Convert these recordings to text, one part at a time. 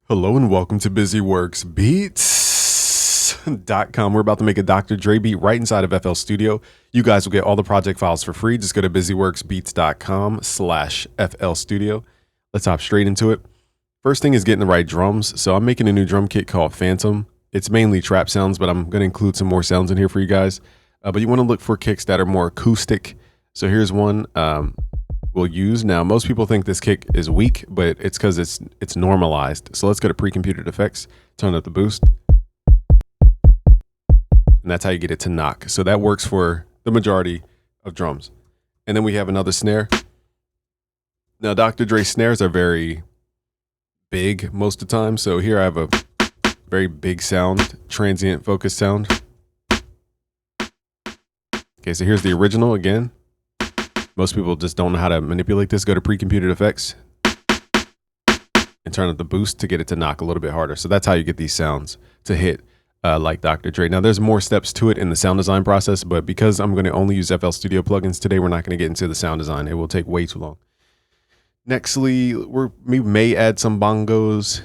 Hello and welcome to BusyWorksBeats.com. We're about to make a Dr. Dre beat right inside of FL Studio. You guys will get all the project files for free. Just go to BusyWorksBeats.com/FL Studio. Let's hop straight into it. First thing is getting the right drums. So I'm making a new drum kit called Phantom. It's mainly trap sounds, but I'm going to include some more sounds in here for you guys. But you want to look for kicks that are more acoustic. So here's one. We'll use now. Most people think this kick is weak, but it's because it's normalized. So let's go to pre-computed effects, turn up the boost, and that's how you get it to knock. So that works for the majority of drums. And then we have another snare. Now Dr. Dre snares are very big most of the time. So here I have a very big sound, transient focus sound. Okay, so here's the original again. Most people just don't know how to manipulate this. Go to pre-computed effects and turn up the boost to get it to knock a little bit harder. So that's how you get these sounds to hit like Dr. Dre. Now there's more steps to it in the sound design process, but because I'm going to only use FL Studio plugins today, we're not going to get into the sound design. It will take way too long. Nextly, we may add some bongos.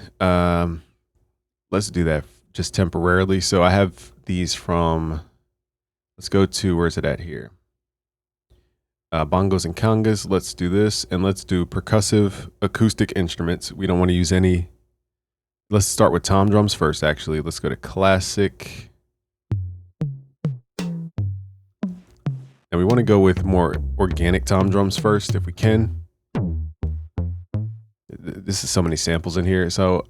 Let's do that just temporarily. So I have these from, let's go to, where's it at here? Bongos and congas. Let's do this, and let's do percussive acoustic instruments. We don't want to use any. Let's start with tom drums first, actually. Let's go to classic. And we want to go with more organic tom drums first, if we can. This is so many samples in here. So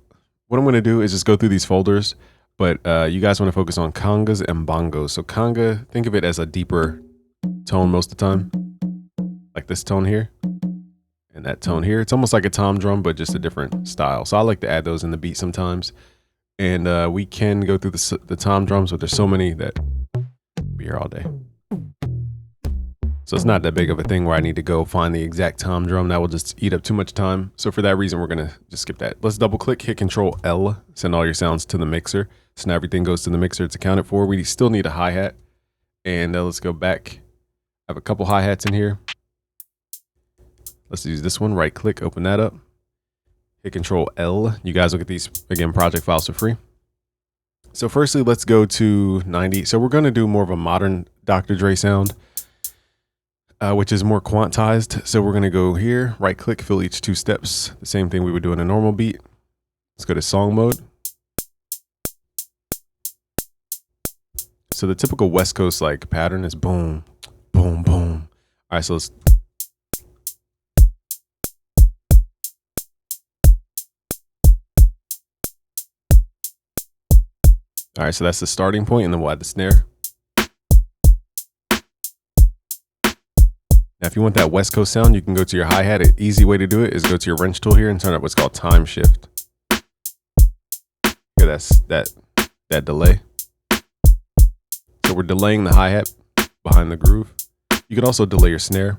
what I'm going to do is just go through these folders, but you guys want to focus on congas and bongos. So conga, think of it as a deeper tone most of the time. Like this tone here and that tone here. It's almost like a tom drum, but just a different style. So I like to add those in the beat sometimes. And we can go through the tom drums, but there's so many that we'll be here all day. So it's not that big of a thing where I need to go find the exact tom drum. That will just eat up too much time. So for that reason, we're going to just skip that. Let's double click, hit Control L, send all your sounds to the mixer. So now everything goes to the mixer. It's accounted for. We still need a hi-hat. And let's go back. I have a couple hi-hats in here. Let's use this one, right click, open that up, hit Control L. You guys will get these, again, project files for free. So firstly, let's go to 90. So we're going to do more of a modern Dr. Dre sound, which is more quantized. So we're going to go here, right click, fill each 2 steps. The same thing we would do in a normal beat. Let's go to song mode. So the typical West Coast like pattern is boom, boom, boom. All right, so let's. All right, so that's the starting point, and then we'll add the snare. Now, if you want that West Coast sound, you can go to your hi-hat. An easy way to do it is go to your wrench tool here and turn up what's called time shift. Okay, that's that delay. So we're delaying the hi-hat behind the groove. You can also delay your snare.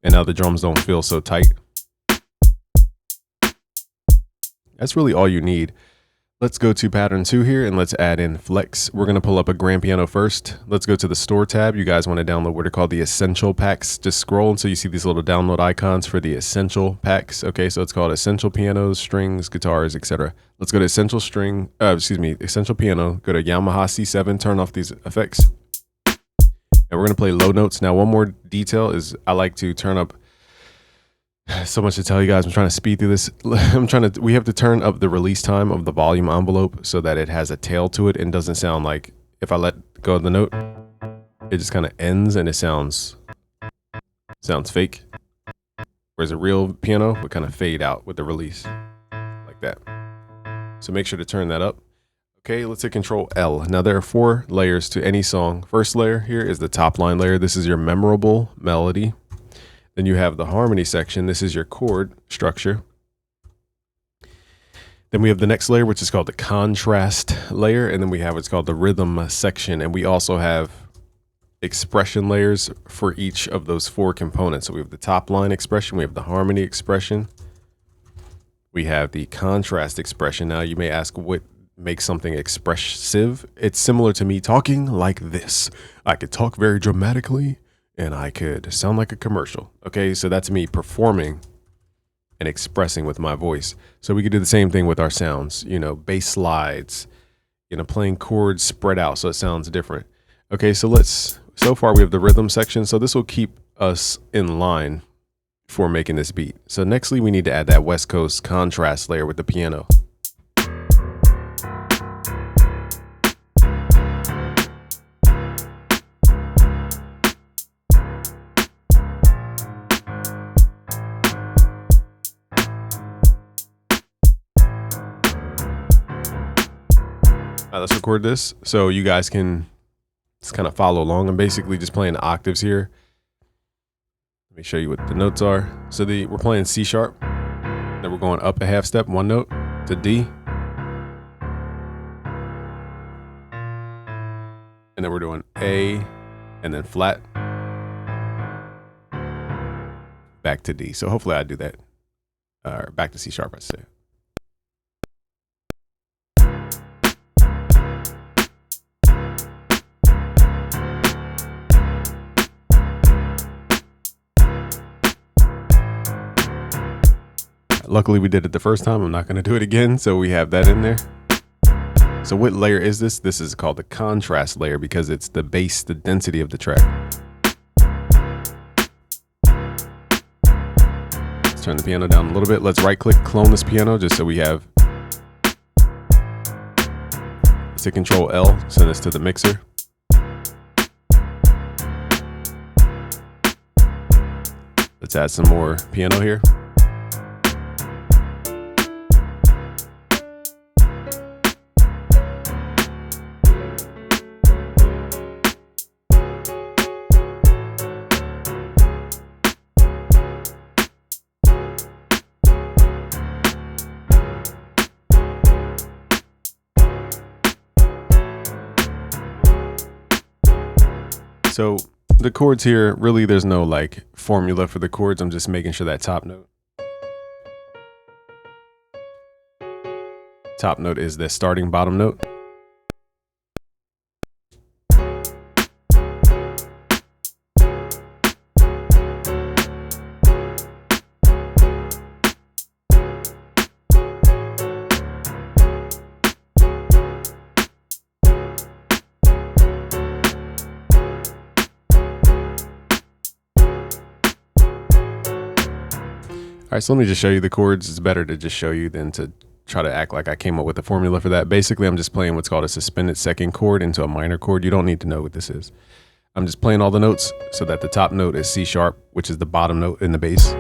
And now the drums don't feel so tight. That's really all you need. Let's go to pattern 2 here and let's add in flex. We're going to pull up a grand piano first. Let's go to the store tab. You guys want to download what are called the essential packs. Just scroll until you see these little download icons for the essential packs. Okay, so it's called essential pianos, strings, guitars, etc. Let's go to essential piano. Go to Yamaha C7, turn off these effects. And we're going to play low notes. Now, one more detail is I like to turn up. So much to tell you guys. I'm trying to speed through this. We have to turn up the release time of the volume envelope so that it has a tail to it and doesn't sound like if I let go of the note, it just kind of ends and it sounds fake. Whereas a real piano would kind of fade out with the release like that. So make sure to turn that up. Okay, let's hit Control L. Now there are 4 layers to any song. First layer here is the top line layer. This is your memorable melody. Then you have the harmony section. This is your chord structure. Then we have the next layer, which is called the contrast layer. And then we have what's called the rhythm section. And we also have expression layers for each of those 4 components. So we have the top line expression. We have the harmony expression. We have the contrast expression. Now you may ask what makes something expressive. It's similar to me talking like this. I could talk very dramatically and I could sound like a commercial. Okay, so that's me performing and expressing with my voice. So we could do the same thing with our sounds, bass slides, playing chords spread out so it sounds different. Okay, so so far we have the rhythm section, so this will keep us in line for making this beat. So nextly we need to add that West Coast contrast layer with the piano. Let's record this so you guys can just kind of follow along. I'm basically just playing the octaves here. Let me show you what the notes are. So we're playing C sharp, then we're going up a half step, one note to D, and then we're doing A and then flat back to D. So hopefully I do that, or back to C sharp, I say. Luckily we did it the first time. I'm not going to do it again. So we have that in there. So what layer is this? This is called the contrast layer because it's the bass, the density of the track. Let's turn the piano down a little bit. Let's right click, clone this piano just so we have. Let's hit Control L, send this to the mixer. Let's add some more piano here. So the chords here, really there's no like formula for the chords. I'm just making sure that top note is the starting bottom note. All right, so let me just show you the chords. It's better to just show you than to try to act like I came up with a formula for that. Basically, I'm just playing what's called a suspended second chord into a minor chord. You don't need to know what this is. I'm just playing all the notes so that the top note is C sharp, which is the bottom note in the bass.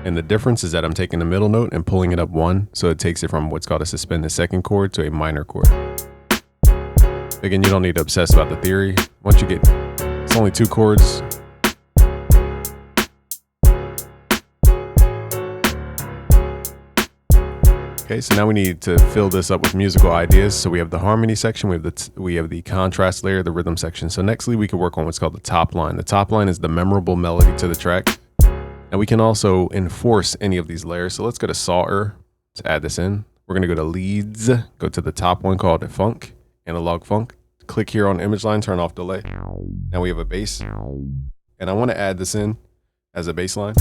And the difference is that I'm taking the middle note and pulling it up one, so it takes it from what's called a suspended second chord to a minor chord. Again, you don't need to obsess about the theory. Once you get, it's only two chords. Okay, so now we need to fill this up with musical ideas. So we have the harmony section, we have the contrast layer, the rhythm section. So nextly we can work on what's called the top line. The top line is the memorable melody to the track. And we can also enforce any of these layers. So let's go to Sawyer to add this in. We're gonna go to leads, go to the top one called funk, analog funk. Click here on image line, turn off delay. Now we have a bass. And I wanna add this in as a bass line.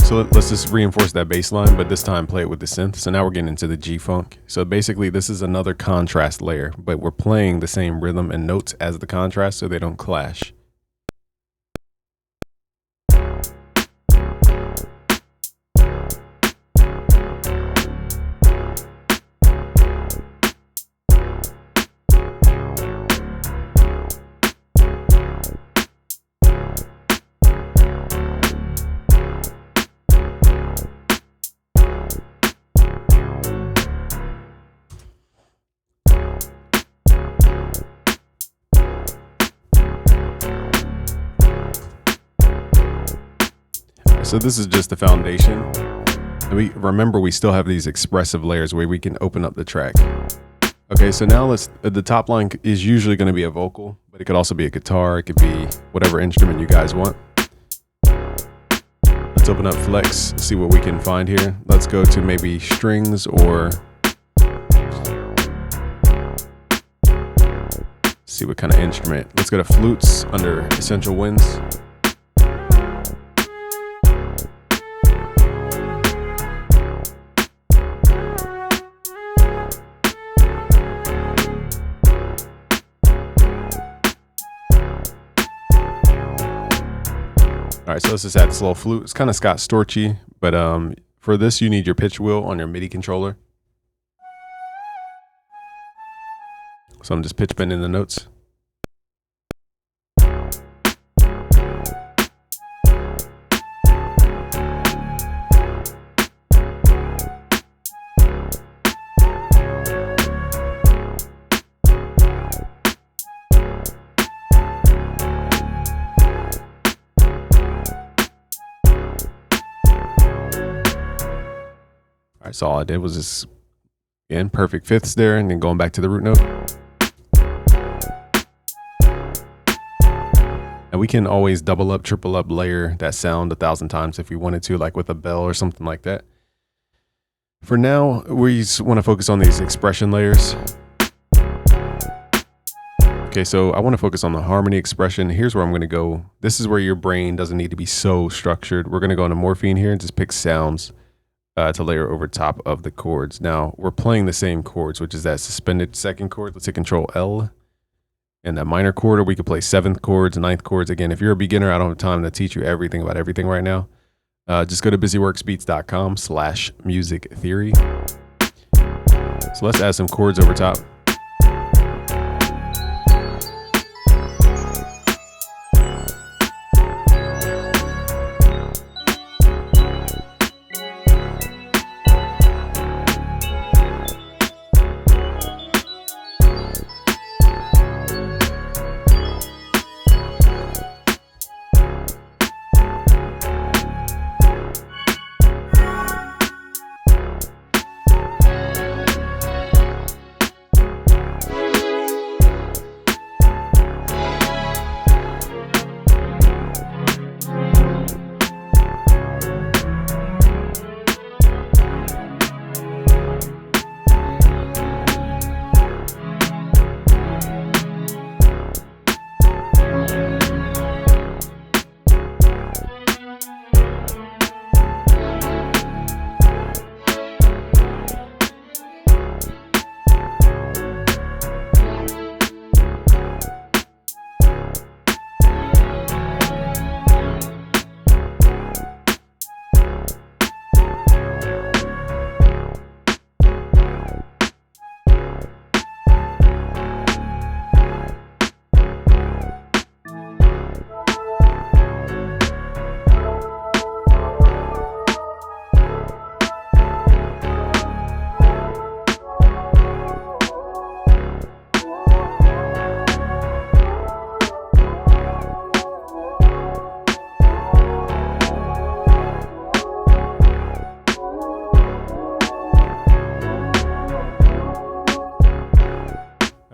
So let's just reinforce that bass line, but this time play it with the synth. So now we're getting into the G-funk. So basically this is another contrast layer, but we're playing the same rhythm and notes as the contrast so they don't clash. So this is just the foundation. And we still have these expressive layers where we can open up the track. Okay, so now the top line is usually going to be a vocal, but it could also be a guitar. It could be whatever instrument you guys want. Let's open up Flex, see what we can find here. Let's go to maybe strings or see what kind of instrument. Let's go to flutes under Essential Winds. All right, so let's just add slow flute. It's kind of Scott Storchy, but for this you need your pitch wheel on your MIDI controller. So I'm just pitch bending the notes. All right, so all I did was just, again, perfect fifths there, and then going back to the root note. And we can always double up, triple up, layer that sound 1,000 times if we wanted to, like with a bell or something like that. For now, we just want to focus on these expression layers. Okay, so I want to focus on the harmony expression. Here's where I'm going to go. This is where your brain doesn't need to be so structured. We're going to go into Morphine here and just pick sounds to layer over top of the chords. Now, we're playing the same chords, which is that suspended second chord. Let's hit Control L. And that minor chord, or we could play 7th chords, 9th chords. Again, if you're a beginner, I don't have time to teach you everything about everything right now. Just go to busyworksbeats.com/music theory. So let's add some chords over top.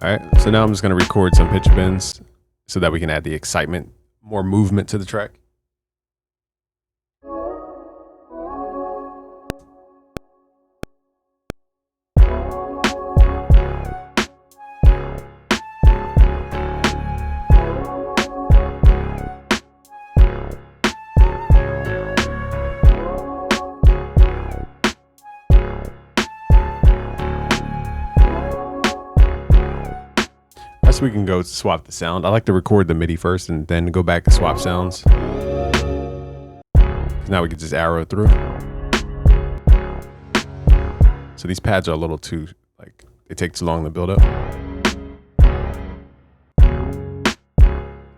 All right, so now I'm just going to record some pitch bends so that we can add the excitement, more movement to the track. So we can go swap the sound. I like to record the MIDI first and then go back to swap sounds. Now we can just arrow through. So these pads are a little too, like, they take too long to build up.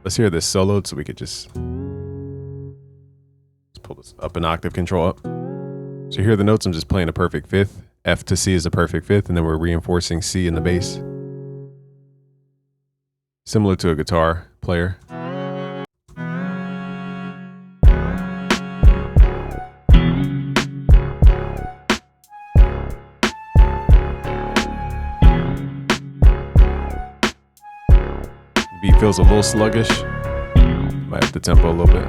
Let's hear this soloed so we could just pull this up an octave, Control up. So you hear the notes, I'm just playing a perfect fifth. F to C is a perfect fifth, and then we're reinforcing C in the bass. Similar to a guitar player. beat feels a little sluggish. Might up the tempo a little bit.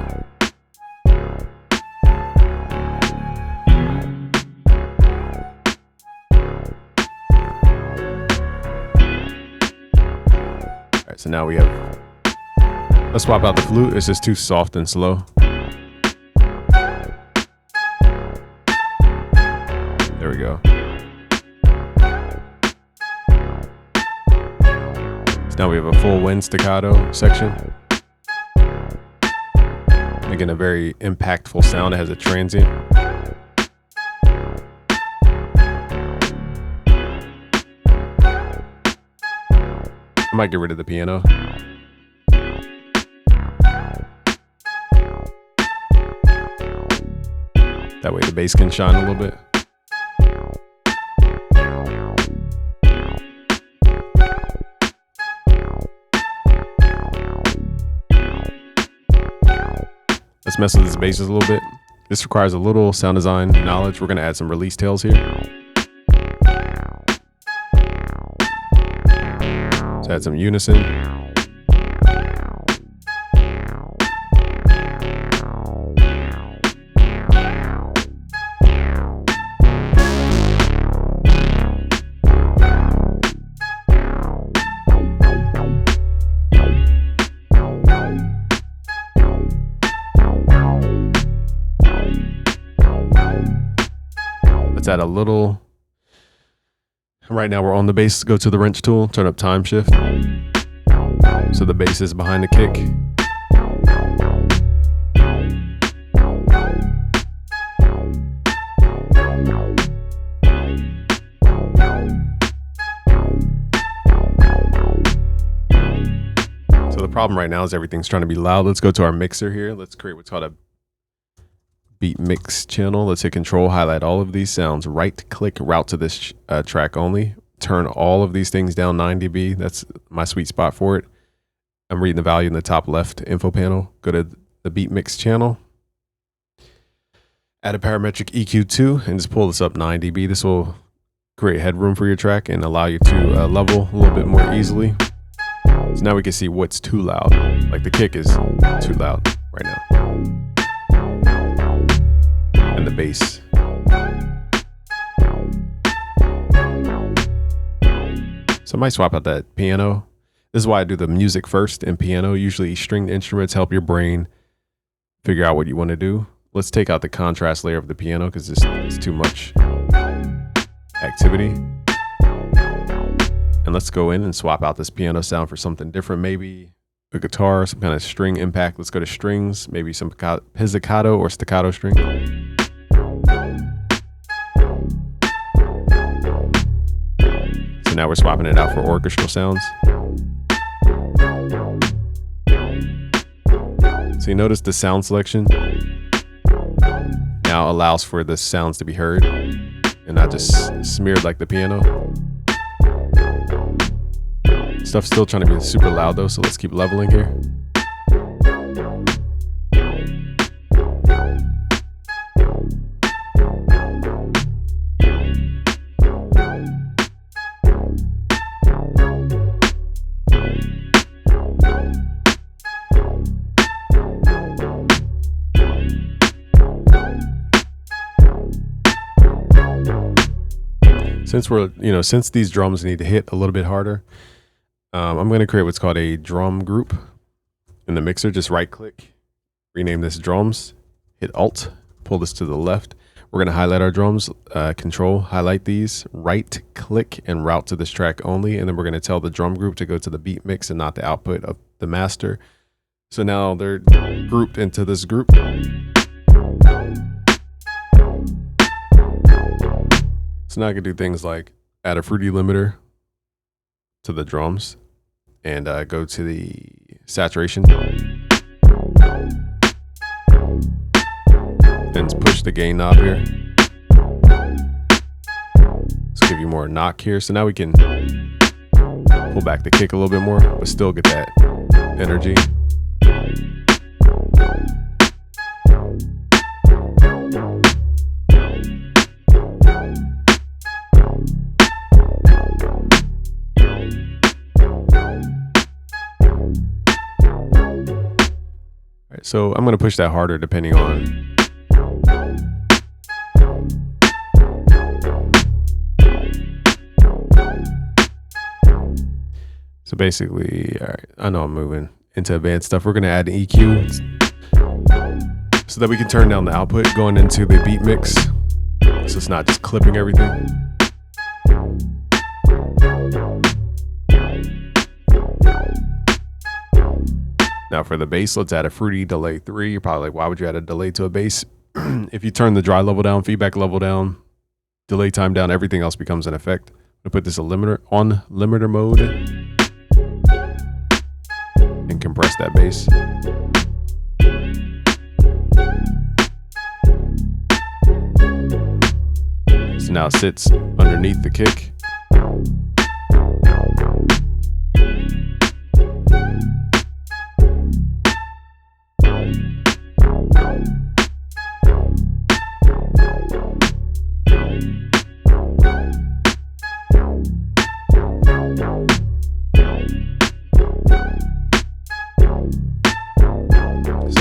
All right, so now we have, let's swap out the flute. It's just too soft and slow. There we go. So now we have a full wind staccato section. Again, a very impactful sound. It has a transient. I might get rid of the piano. That way the bass can shine a little bit. Let's mess with this bass a little bit. This requires a little sound design knowledge. We're going to add some release tails here. Let's add some unison. Let's add a little. Right now we're on the bass. Go to the wrench tool, turn up time shift. So the bass is behind the kick. So the problem right now is everything's trying to be loud. Let's go to our mixer here. Let's create what's called a beat mix channel. Let's hit control, highlight all of these sounds, right click, route to this track only, turn all of these things down 9 dB. That's my sweet spot for it. I'm reading the value in the top left info panel. Go to the beat mix channel, add a parametric EQ2 and just pull this up 9 dB. This will create headroom for your track and allow you to level a little bit more easily. So now we can see what's too loud. Like the kick is too loud right now. And the bass. So I might swap out that piano. This is why I do the music first and piano. Usually stringed instruments help your brain figure out what you want to do. Let's take out the contrast layer of the piano because it's too much activity. And let's go in and swap out this piano sound for something different. Maybe a guitar, some kind of string impact. Let's go to strings, maybe some pizzicato or staccato string. So now we're swapping it out for orchestral sounds. So you notice the sound selection now allows for the sounds to be heard and not just smeared like the piano. Stuff's still trying to be super loud though, so let's keep leveling here. Since these drums need to hit a little bit harder, I'm going to create what's called a drum group in the mixer. Just right click, rename this drums, hit Alt, pull this to the left. We're going to highlight our drums, control, highlight these, right click and route to this track only. And then we're going to tell the drum group to go to the beat mix and not the output of the master. So now they're grouped into this group. So now I can do things like add a fruity limiter to the drums and go to the saturation and push the gain knob here. Let's give you more knock here. So now we can pull back the kick a little bit more, but still get that energy. So I'm going to push that harder depending on. So basically, all right, I know I'm moving into advanced stuff. We're going to add an EQ so that we can turn down the output going into the beat mix. So it's not just clipping everything. Now for the bass, let's add a fruity delay 3. You're probably like, why would you add a delay to a bass? If you turn the dry level down, feedback level down, delay time down, everything else becomes an effect. I'm gonna put this on limiter mode and compress that bass. So now it sits underneath the kick.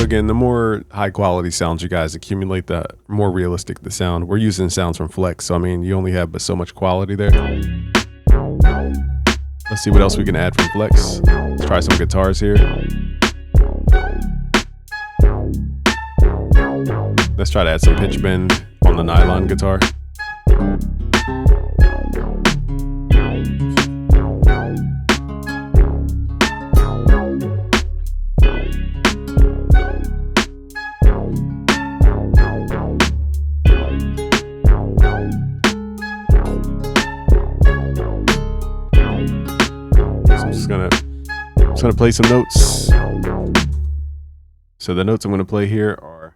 Again, the more high quality sounds you guys accumulate, the more realistic the sound. We're using sounds from Flex, so I mean, you only have but so much quality there. Let's see what else we can add from Flex. Let's try some guitars here. Let's try to add some pitch bend on the nylon guitar. Just gonna play some notes. So the notes I'm gonna play here are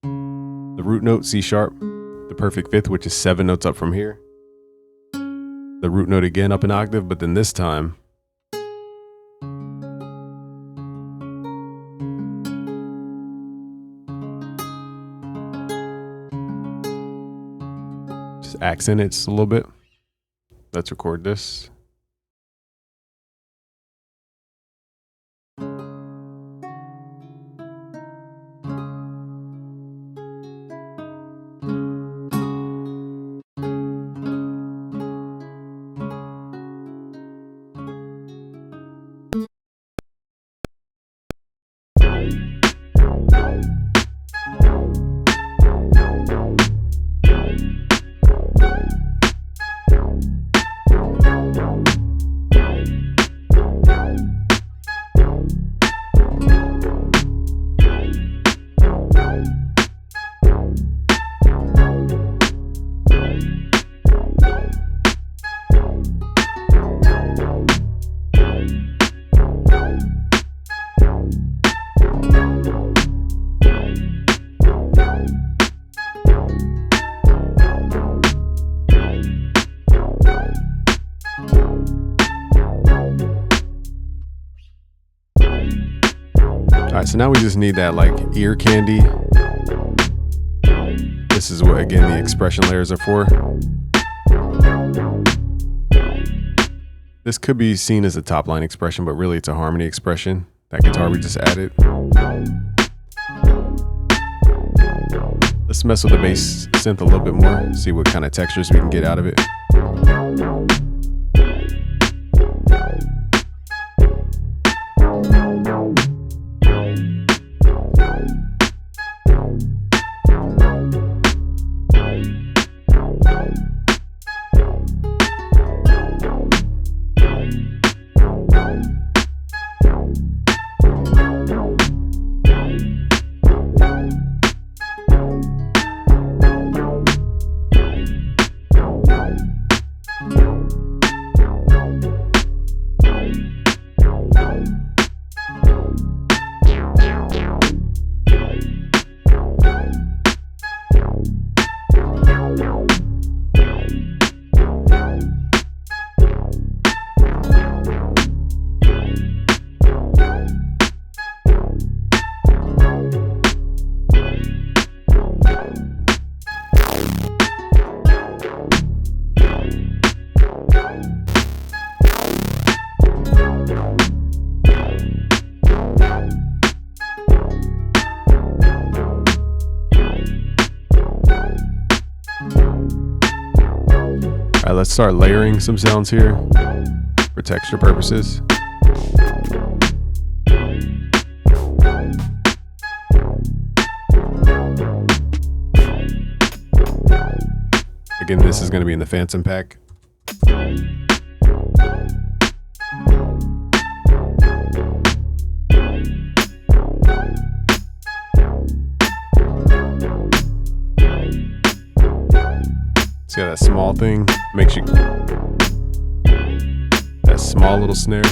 the root note C sharp, the perfect fifth, which is 7 notes up from here, the root note again up an octave, but then this time just accent it just a little bit. Let's record this. All right, so now we just need that like ear candy. This is what, again, the expression layers are for. This could be seen as a top line expression, but really it's a harmony expression. That guitar we just added. Let's mess with the bass synth a little bit more, see what kind of textures we can get out of it. All right, let's start layering some sounds here for texture purposes. Again, this is going to be in the Phantom pack. See how that small thing makes you, that small little snare.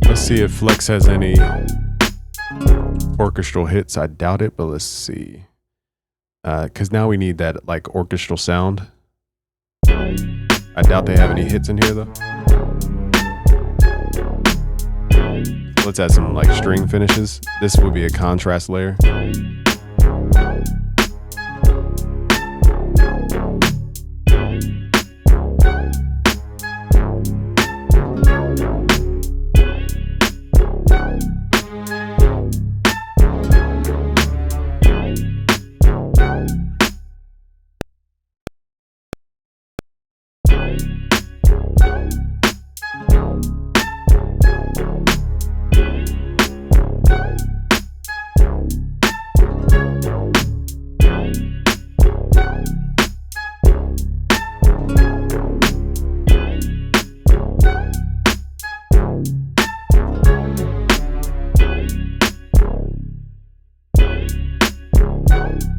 Let's see if Flex has any orchestral hits. I doubt it, but let's see. Because now we need that like orchestral sound. I doubt they have any hits in here though. Let's add some like string finishes. This would be a contrast layer.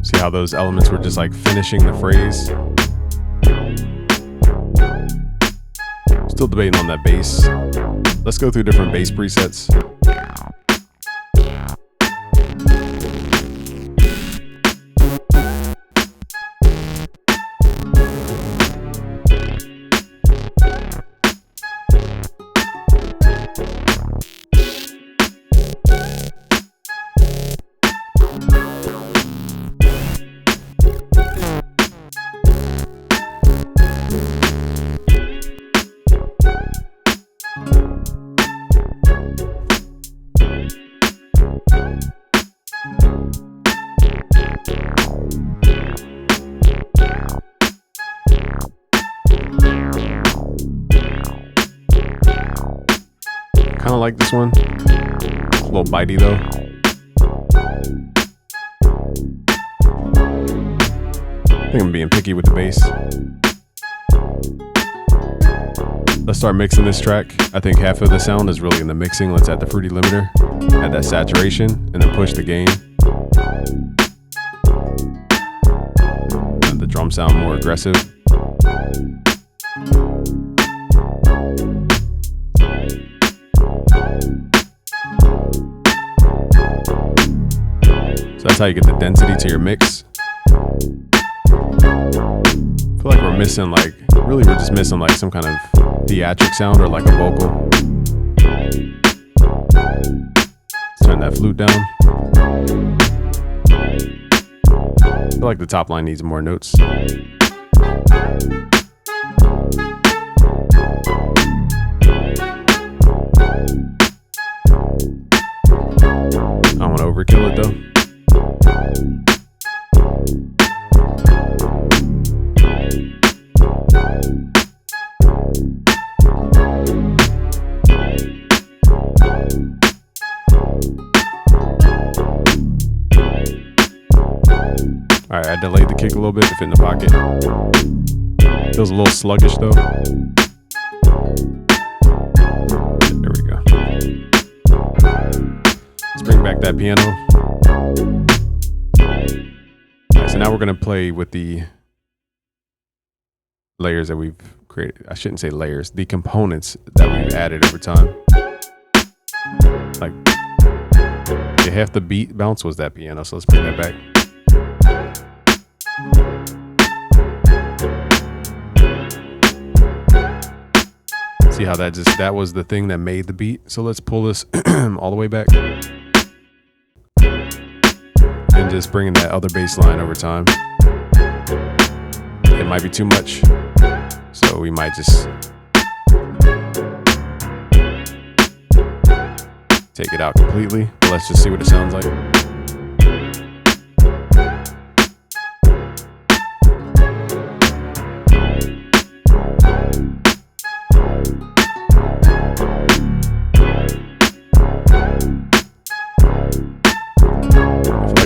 See how those elements were just like finishing the phrase. Still debating on that bass. Let's go through different bass presets. Kind of like this one. A little bitey though. I think I'm being picky with the bass. Let's start mixing this track. I think half of the sound is really in the mixing. Let's add the fruity limiter, add that saturation, and then push the gain. And the drum sound more aggressive. So that's how you get the density to your mix. I feel like we're missing like, really we're just missing like some kind of theatric sound or like a vocal. Let's turn that flute down. I feel like the top line needs more notes. I don't want to overkill it though. All right, I delayed the kick a little bit to fit in the pocket. Feels a little sluggish though. There we go. Let's bring back that piano. All right, so now we're gonna play with the layers that we've created. I shouldn't say layers, the components that we've added over time. Like, yeah, half the beat bounce was that piano, so let's bring that back. See how that was the thing that made the beat. So let's pull this all the way back and just bring in that other bass line over time. it might be too much. So we might just take it out completely. Let's just see what it sounds like.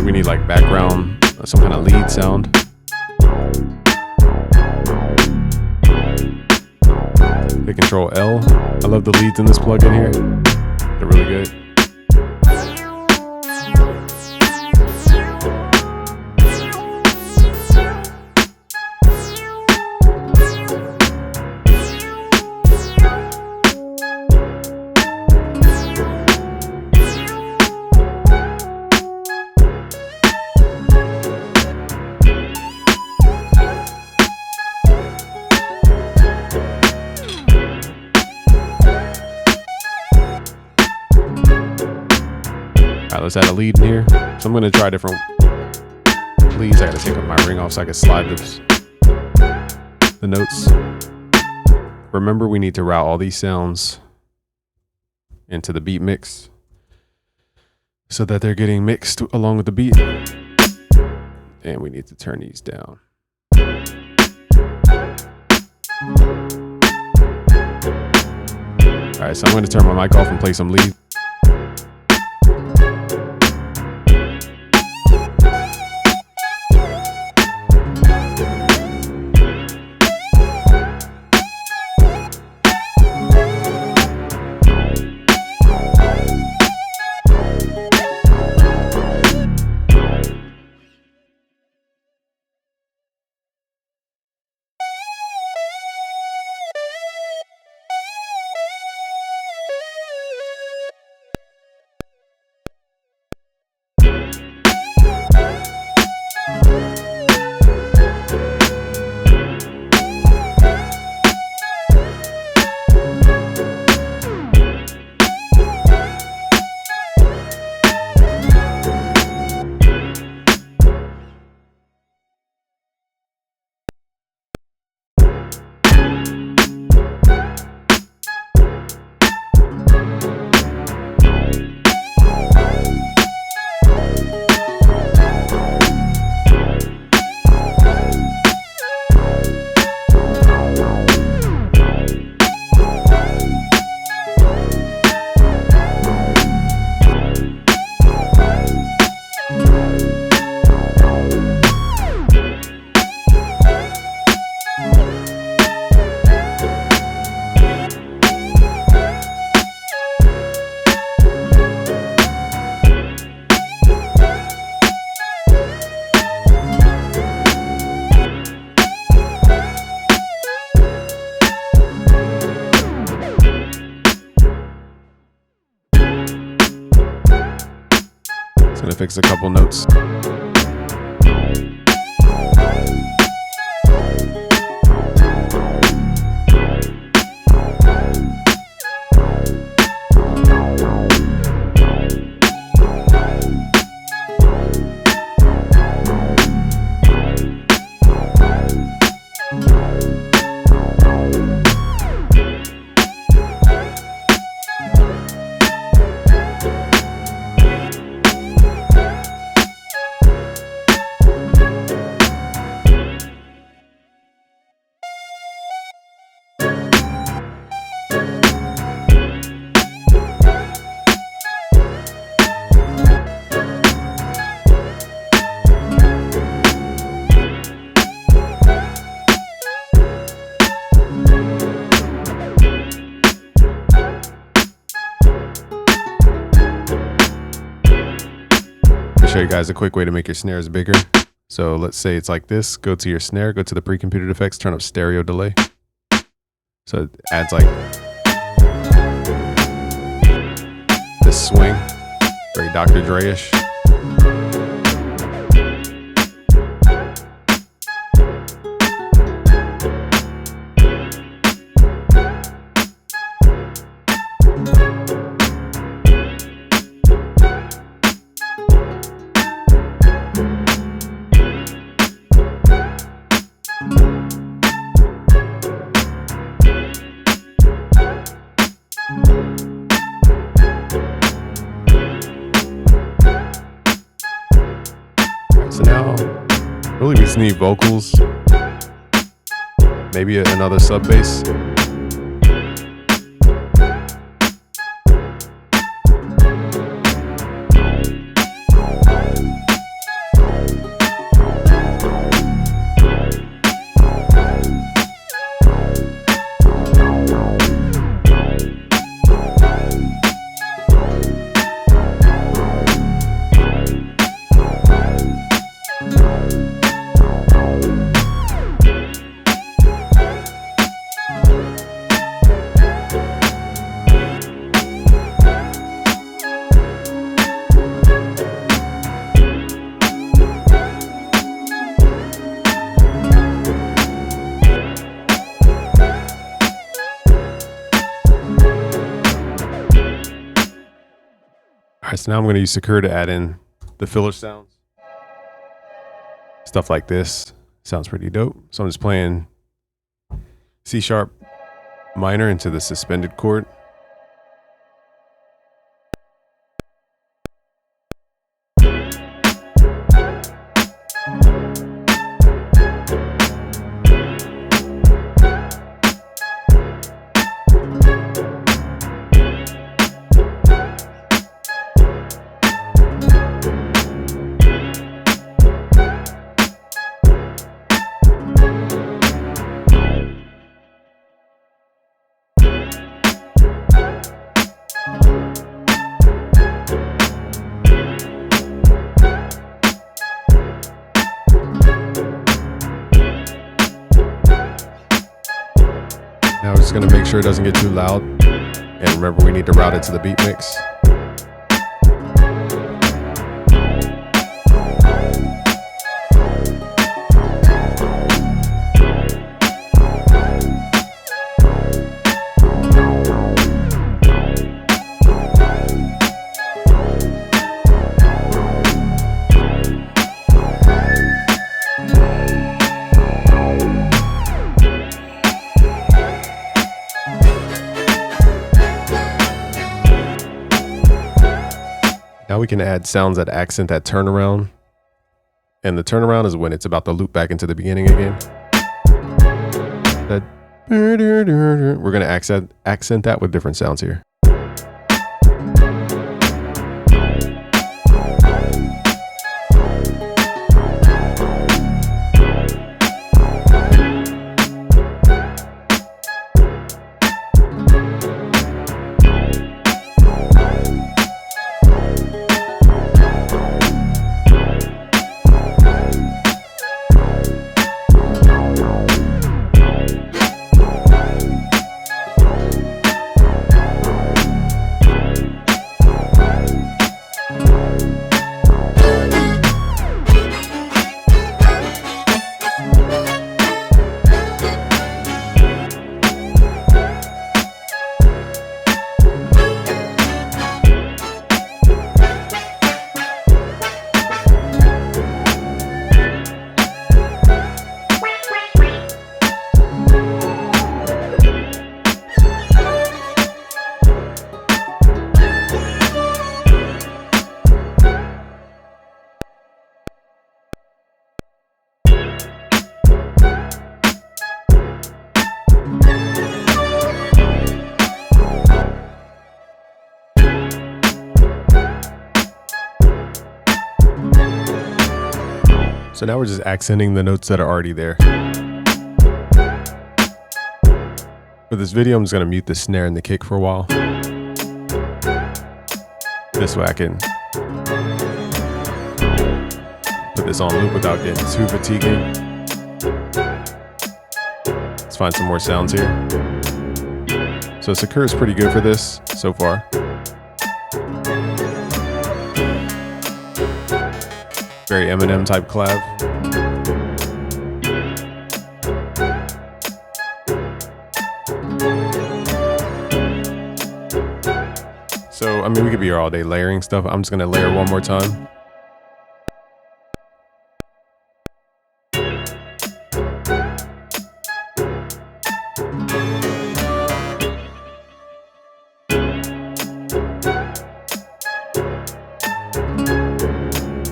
We need like background, some kind of lead sound. Hit Control L. I love the leads in this plugin here. They're really good. All right, let's add a lead in here. So I'm gonna try different leads. I gotta take my ring off so I can slide the notes. Remember, we need to route all these sounds into the beat mix so that they're getting mixed along with the beat. And we need to turn these down. All right, so I'm gonna turn my mic off and play some lead. Gonna fix a couple notes. Show you guys a quick way to make your snares bigger. So let's say it's like this. Go to your snare, go to the pre-computed effects, turn up stereo delay. So it adds like this swing, very Dr. Dre-ish. now. Really, we just need vocals. Maybe another sub bass. All right, so now I'm going to use Sakura to add in the filler sounds. Stuff like this sounds pretty dope. So I'm just playing C# minor into the suspended chord. Now we're just going to make sure it doesn't get too loud. And remember, we need to route it to the beat mix. Now we can add sounds that accent that turnaround. And the turnaround is when it's about to loop back into the beginning again. We're going to accent that with different sounds here. So now we're just accenting the notes that are already there. For this video, I'm just gonna mute the snare and the kick for a while. This way I can put this on loop without getting too fatiguing. Let's find some more sounds here. So Sakura is pretty good for this so far. Very Eminem type collab. So, I mean, we could be here all day layering stuff. I'm just gonna layer one more time.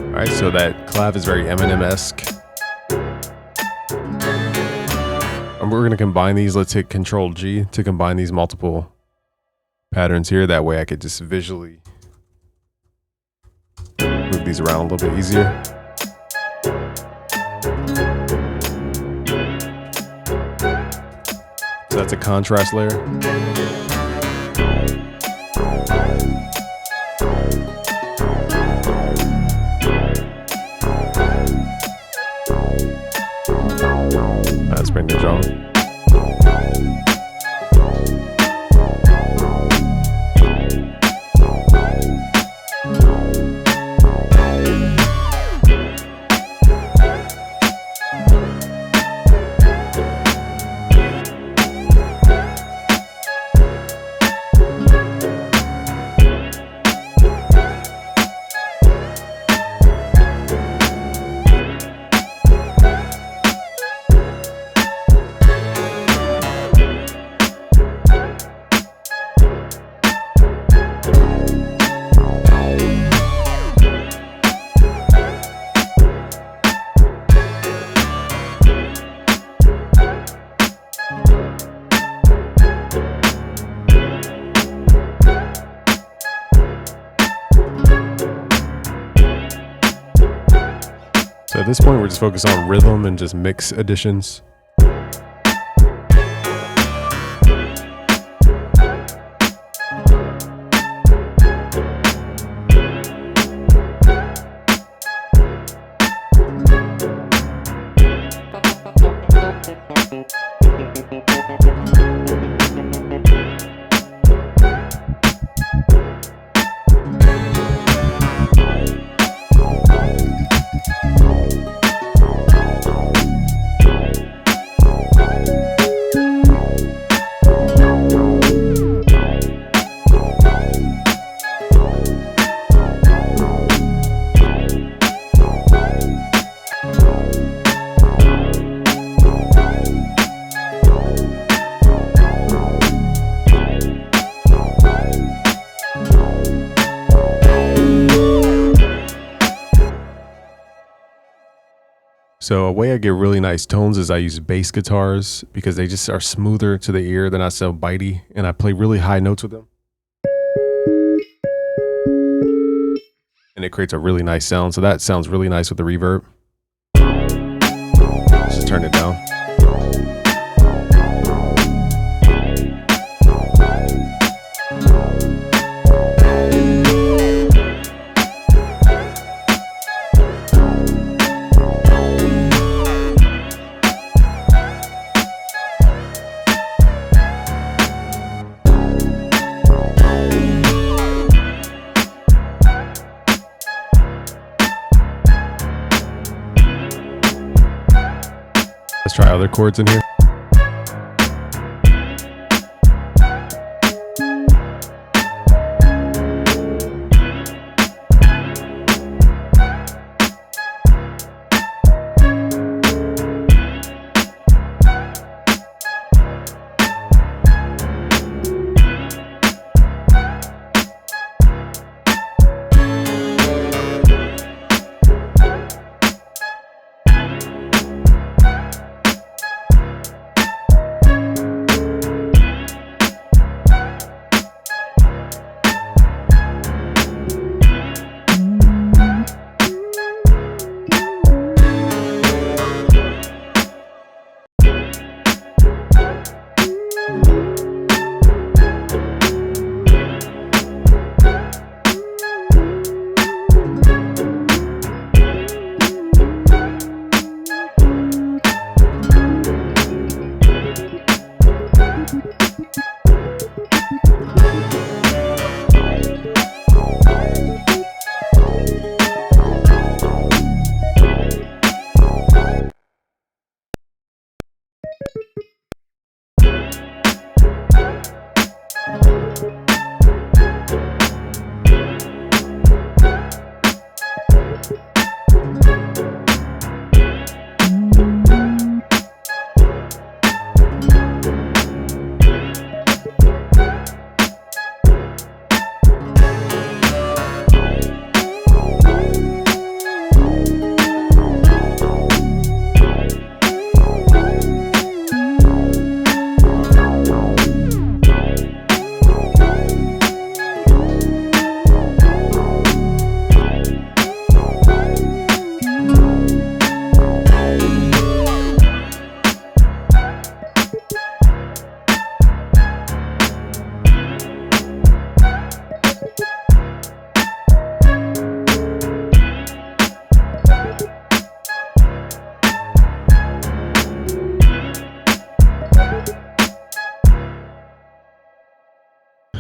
All right? So that clav is very Eminem-esque. And we're going to combine these. Let's hit Control G to combine these multiple patterns here. That way I could just visually move these around a little bit easier. So that's a contrast layer. Let's bring the drum. So at this point, we're just focused on rhythm and just mix additions. So a way I get really nice tones is I use bass guitars because they just are smoother to the ear. They're not so bitey, and I play really high notes with them. And it creates a really nice sound. So that sounds really nice with the reverb. Let's just turn it down. Let's try other chords in here.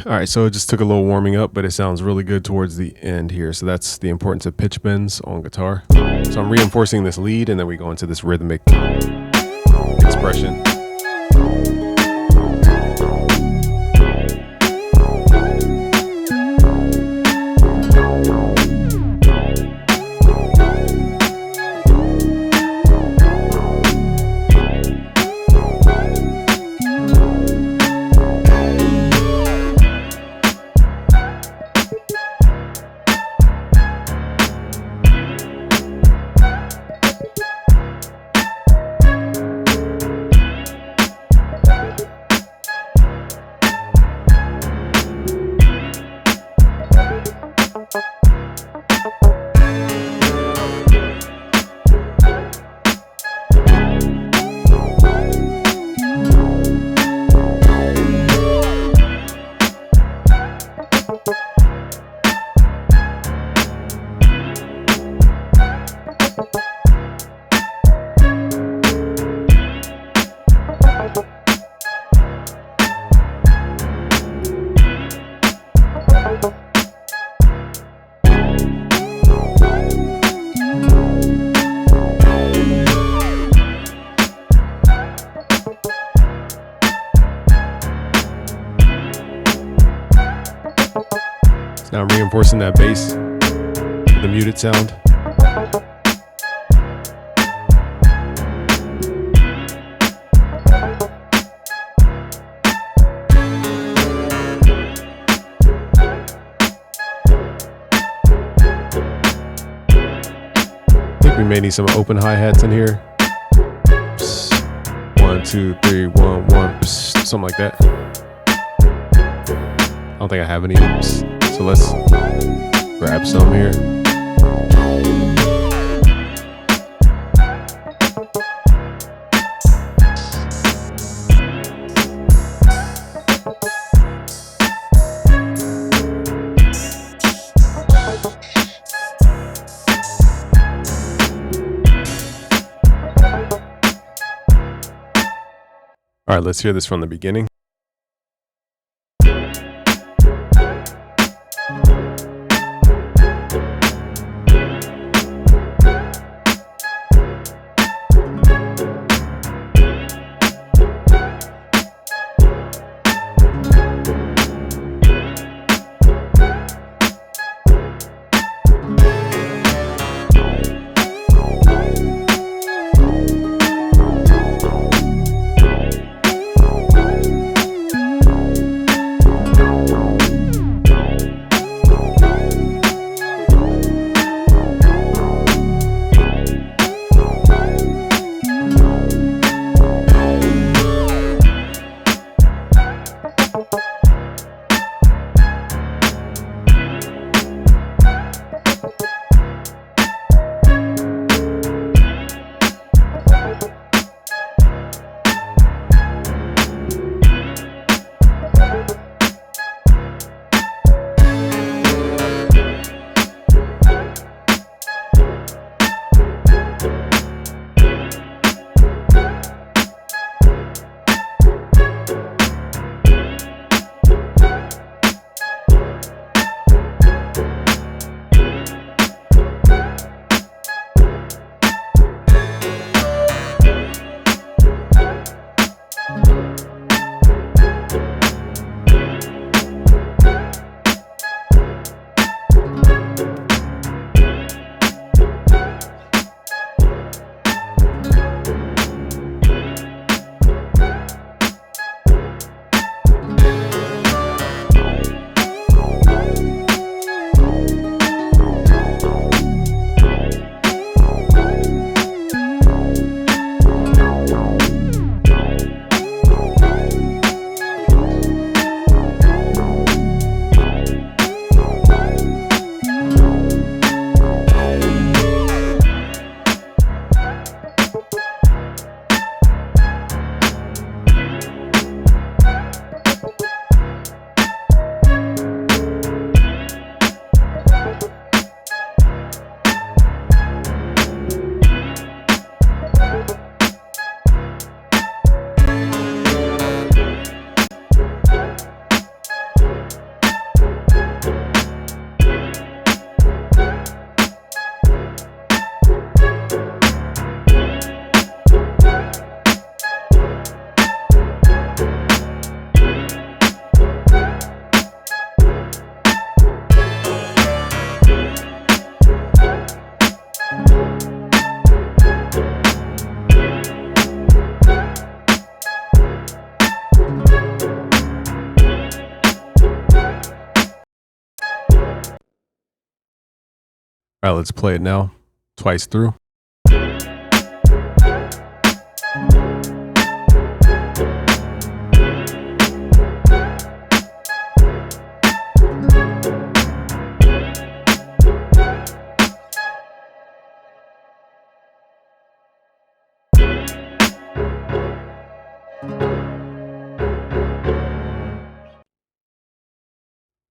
All right, so it just took a little warming up, but it sounds really good towards the end here. So that's the importance of pitch bends on guitar. So I'm reinforcing this lead, and then we go into this rhythmic expression. Now I'm reinforcing that bass with the muted sound. I think we may need some open hi-hats in here. 1, 2, 3, 1, 1, something like that. I don't think I have any. So let's grab some here. All right, let's hear this from the beginning. All right, let's play it now. Twice through.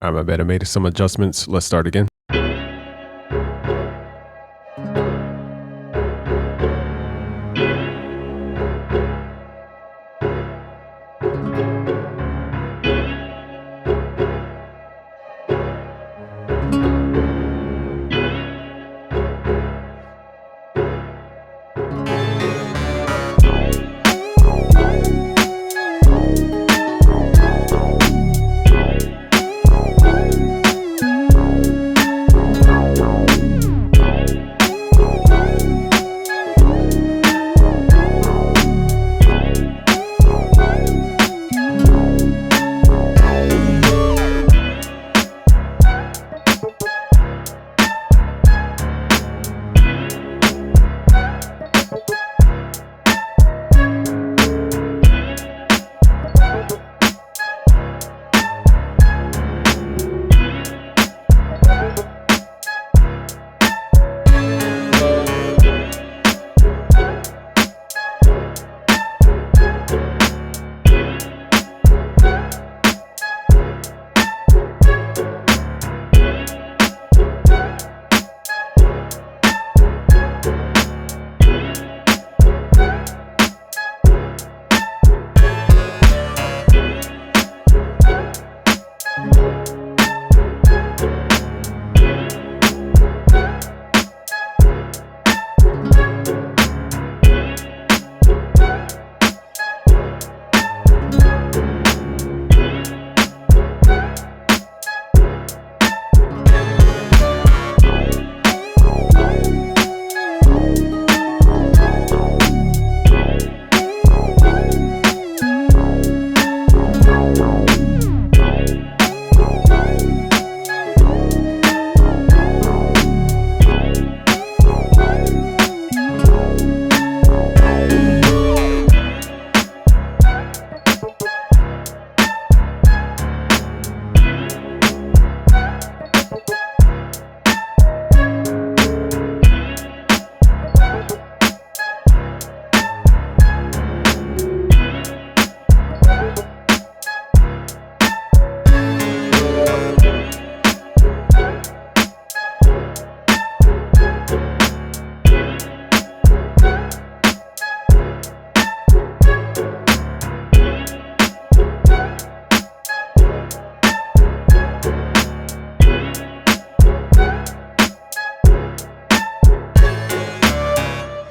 All right, my bad. I made some adjustments. Let's start again.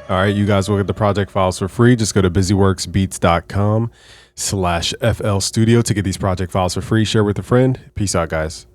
All right, you guys will get the project files for free. Just go to busyworksbeats.com/FL Studio to get these project files for free. Share with a friend. Peace out, guys.